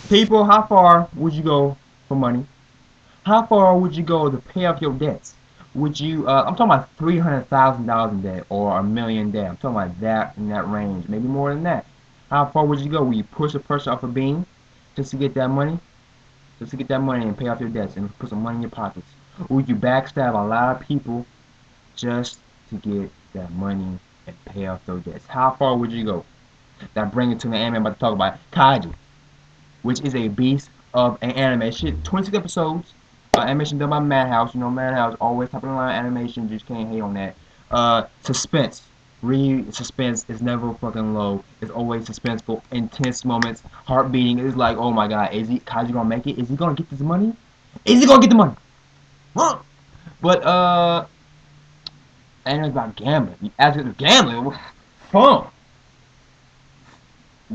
People, how far would you go for money? How far would you go to pay off your debts? Would you? I'm talking about $300,000 in debt or $1 million in debt. I'm talking about that in that range, maybe more than that. How far would you go? Would you push a person off a beam just to get that money, just to get that money and pay off your debts and put some money in your pockets? Or would you backstab a lot of people just to get that money and pay off those debts? How far would you go? That brings it to the anime I'm about to talk about, Kaiji, which is a beast of an anime. Shit, 26 episodes. Animation done by Madhouse. You know, Madhouse always top of the line animation. Just can't hate on that. Suspense. Real suspense is never fucking low. It's always suspenseful, intense moments, heart beating. It's like, oh my god, is he Kaiji gonna make it? Is he gonna get this money? Is he gonna get the money? Huh? But and it's about gambling. You ask it gambling, fun.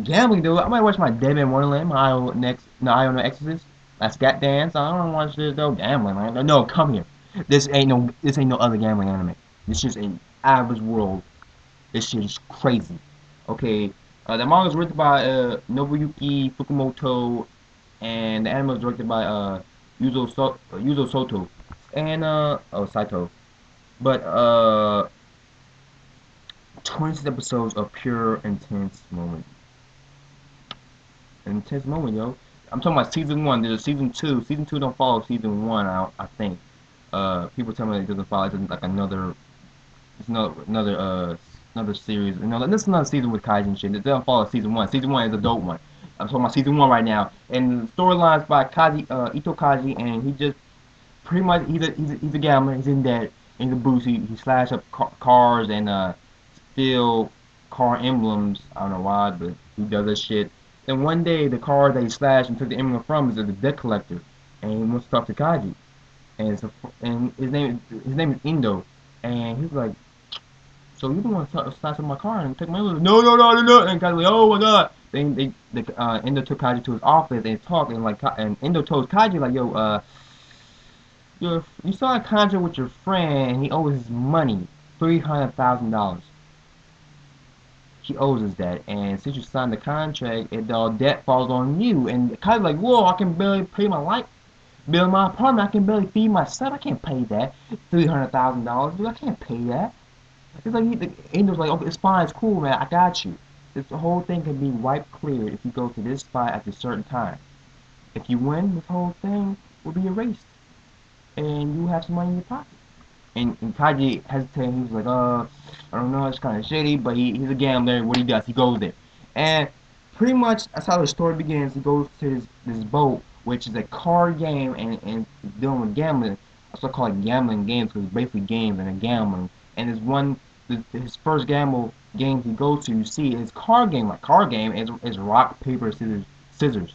Gambling, dude. I might watch my Dead Man Wonderland, my Io No Exorcist, my Scat Dance. I don't watch this though. Gambling, man. No, come here. This ain't no other gambling anime. This is an average world. This shit is crazy. Okay, the manga is written by Nobuyuki Fukumoto, and the anime is directed by Yuzo Soto, and Saito. But 20 episodes of pure intense moment, yo. I'm talking about season one. There's a season two. Season two don't follow season one. I think. People tell me it doesn't follow. It's like another. It's another series. You know, this is another season with Kaiji and shit. It doesn't follow season one. Season one is a dope one. I'm talking about season one right now. And the storylines by Ito Kaiji, and he just pretty much he's a gambler. He's in debt. And he's a boost. He slashed up cars and steal car emblems. I don't know why, but he does this shit. And one day, the car that he slashed and took the emblem from is the debt collector, and he wants to talk to Kaiji. And so, and his name is Indo, and he's like, so you don't want to slash up my car and take my emblem? No, no, no, no, no. And Kaiji's like, oh my god. Then Indo took Kaiji to his office and talked, and and Indo told Kaiji like, yo, you saw a contract with your friend, and he owes his money, $300,000. He owes us that, and since you signed the contract, the debt falls on you. And kind of like, whoa, I can barely pay my light bill in my apartment. I can barely feed myself. I can't pay that $300,000, dude. I can't pay that. It's like the angel's like, okay, it's fine, it's cool, man. I got you. This whole thing can be wiped clear if you go to this spot at a certain time. If you win, this whole thing will be erased, and you have some money in your pocket. And Kaji hesitated. He was like, I don't know, it's kind of shady, but he's a gambler. What he does, he goes there. And pretty much that's how the story begins. He goes to this boat, which is a card game, and dealing with gambling. That's what I call it gambling games, because it's basically games and a gambling. And his first gamble game he goes to, you see, his card game, like card game, is rock, paper, scissors,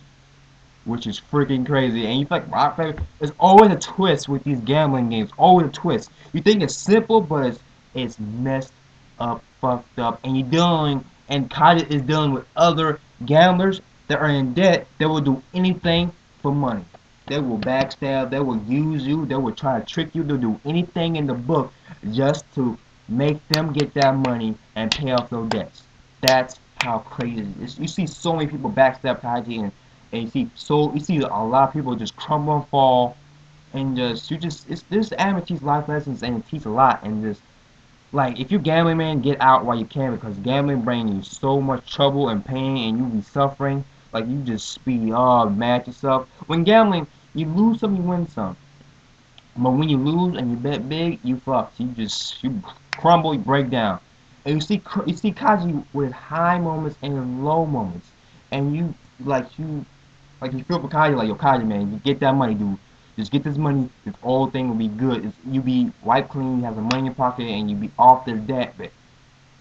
which is freaking crazy. And you like rock paper. There's always a twist with these gambling games. Always a twist. You think it's simple, but it's messed up, fucked up. And Kaja is dealing with other gamblers that are in debt. That will do anything for money. They will backstab. They will use you. They will try to trick you. They'll do anything in the book just to make them get that money and pay off those debts. That's how crazy it is. You see so many people backstab Kaji, and you see a lot of people just crumble and fall, and this anime teaches life lessons, and it teaches a lot. And just like, if you're gambling, man, get out while you can, because gambling brings you so much trouble and pain, and you be suffering. Like, you just be all mad at yourself. When gambling, you lose some, you win some. But when you lose and you bet big, you fuck. You crumble, you break down. And you see Kaji with high moments and low moments, and you feel for Kaji, like, yo, Kaji, man, you get that money, dude. Just get this money. This whole thing will be good. You be wiped clean. You have the money in your pocket, and you be off their debt.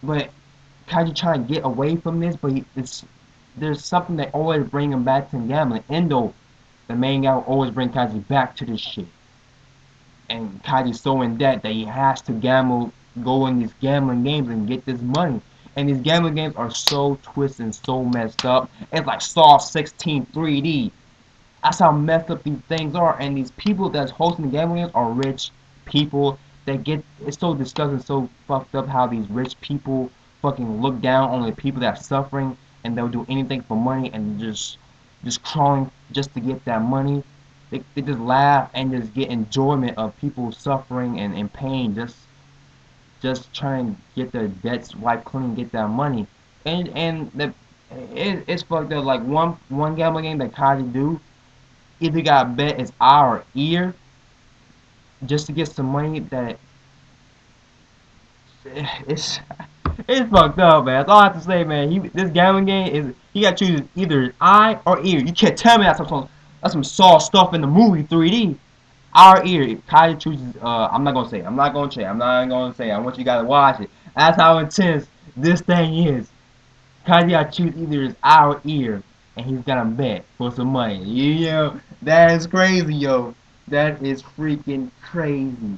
But Kaji trying to get away from this, but there's something that always bring him back to gambling. Endo, the main guy, will always bring Kaji back to this shit. And Kaji's so in debt that he has to go in these gambling games and get this money. And these gambling games are so twisted and so messed up. It's like Saw 16 3D. That's how messed up these things are. And these people that's hosting the gambling games are rich people that it's so disgusting, so fucked up how these rich people fucking look down on the people that are suffering, and they'll do anything for money, and just just crawling just to get that money. They just laugh and just get enjoyment of people suffering and pain, just trying to get their debts wiped clean, get that money. It's fucked up. Like one gambling game that Kaiji do, if you got bet is eye or ear just to get some money. That it's it's fucked up, man. That's all I have to say, man. This gambling game is he got to choose either eye or ear. You can't tell me that's some Saw stuff in the movie 3D. Eye or ear. If Kaiji chooses, I'm not gonna say. I'm not gonna say. I'm not gonna say. I want you guys to watch it. That's how intense this thing is. Kaiji got to choose either his eye or ear, and he's gonna bet for some money. Yo, that is crazy, yo. That is freaking crazy.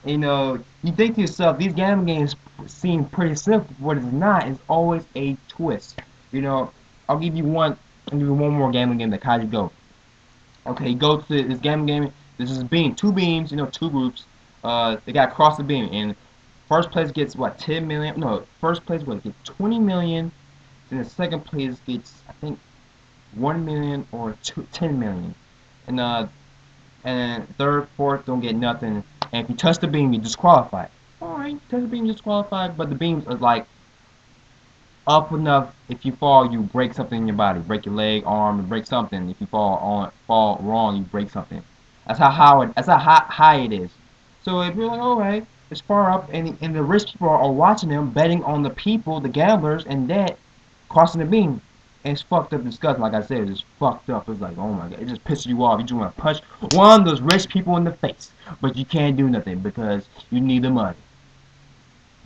You know, you think to yourself, these gambling games seem pretty simple, but it's not. It's always a twist. You know, I'll give you one more gambling game that Kaiji go. Okay, you go to this gambling game. This is beam, two beams. You know, two groups. They got to cross the beam, and first place gets what 10 million. No, first place what gets 20 million. Then the second place gets I think 1 million or 10 million. And and third, fourth don't get nothing. And if you touch the beam, you're disqualified. Alright, touch the beam, you're disqualified, but the beams are like up enough. If you fall, you break something in your body. Break your leg, arm, break something. If you fall wrong, you break something. That's how high it is. So if you're like, alright, it's far up, and the rich people are watching them, betting on the people, the gamblers, and that crossing the beam. And it's fucked up disgusting. Like I said, it's fucked up. It's like, oh my god, it just pisses you off. You just want to punch one of those rich people in the face, but you can't do nothing because you need the money.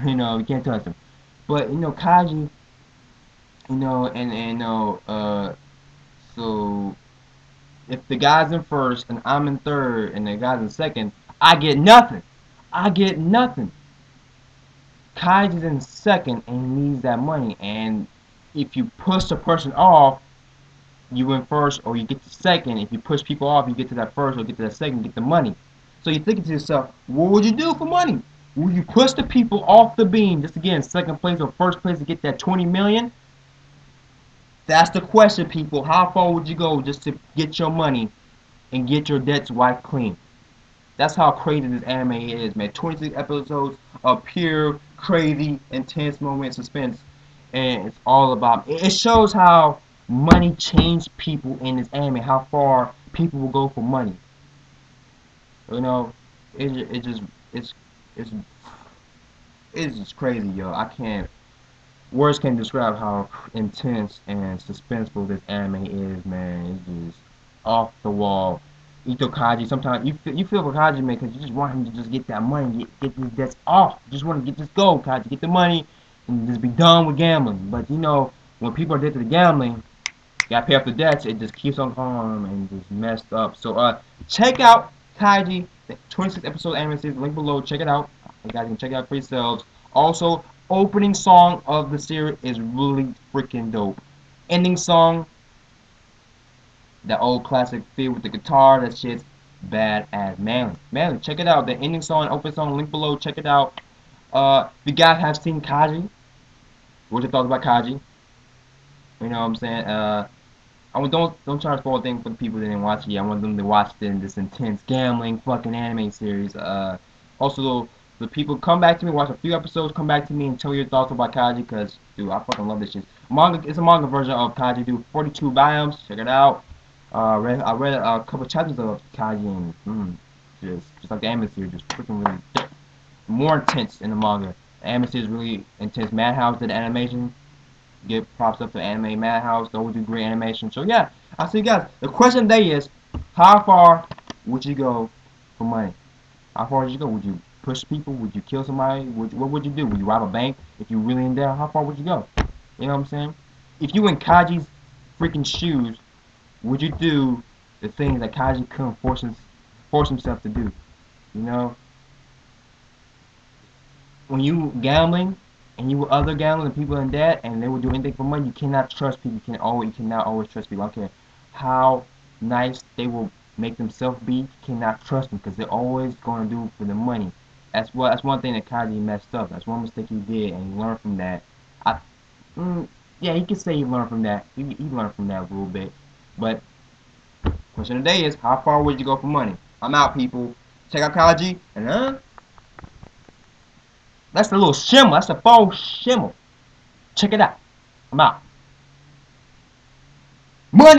You know, you can't touch them. But you know, Kaiji, you know, so if the guy's in first and I'm in third and the guy's in second, I get nothing. I get nothing. Kaiji's in second and he needs that money. And if you push the person off, you win first or you get to second. If you push people off, you get to that first or get to that second, get the money. So you're thinking to yourself, what would you do for money? Would you push the people off the beam just to get in second place or first place to get that 20 million? That's the question, people. How far would you go just to get your money and get your debts wiped clean? That's how crazy this anime is, man. 26 episodes of pure, crazy, intense moment suspense. And it's all about... It shows how money changed people in this anime. How far people will go for money. You know, it just... It's, it's just crazy, yo. I can't... Words can't describe how intense and suspenseful this anime is, man. It's just off the wall. Ito Kaji, sometimes you feel for Kaji, man, because you just want him to just get that money, get this debts off. You just want to get this go, Kaji, get the money, and just be done with gambling. But you know, when people are addicted to gambling, you gotta pay off the debts. It just keeps on going and just messed up. So check out Kaiji, the 26 episode anime series. Link below. Check it out. You guys can check it out for yourselves. Also, opening song of the series is really freaking dope. Ending song, that old classic feel with the guitar, that shit's badass. Manly, check it out. The ending song, opening song, link below. Check it out. If you guys have seen Kaiji, what your thoughts about Kaiji? You know what I'm saying? Don't try to spoil things for the people that didn't watch it yet. I want them to watch this intense gambling fucking anime series. Also, the people come back to me, watch a few episodes, come back to me and tell me your thoughts about Kaiji, because dude, I fucking love this shit. It's a manga version of Kaiji, dude. 42 volumes. Check it out. I read a couple chapters of Kaiji and just like the anime series, just freaking really more intense in the manga. The anime series is really intense. Madhouse did the animation. Give props up to Anime Madhouse. Those do great animation. So yeah, I'll see you guys. The question today is, how far would you go for money? How far would you go? Would you push people? Would you kill somebody? What would you do? Would you rob a bank? If you're really in there, how far would you go? You know what I'm saying? If you in Kaji's freaking shoes, would you do the things that Kaiji couldn't force himself to do? You know? When you gambling and you with other gamblers and people in debt and they will do anything for money, you cannot trust people. You cannot always trust people. I don't care how nice they will make themselves be. You cannot trust them because they're always going to do it for the money. That's one thing that Kaiji messed up. That's one mistake he did, and he learned from that. Yeah, he could say he learned from that. He learned from that a little bit. But question of the day is, how far would you go for money? I'm out, people. Check out Kaiji, and that's the little shimmer. That's the false shimmer. Check it out. I'm out. Money.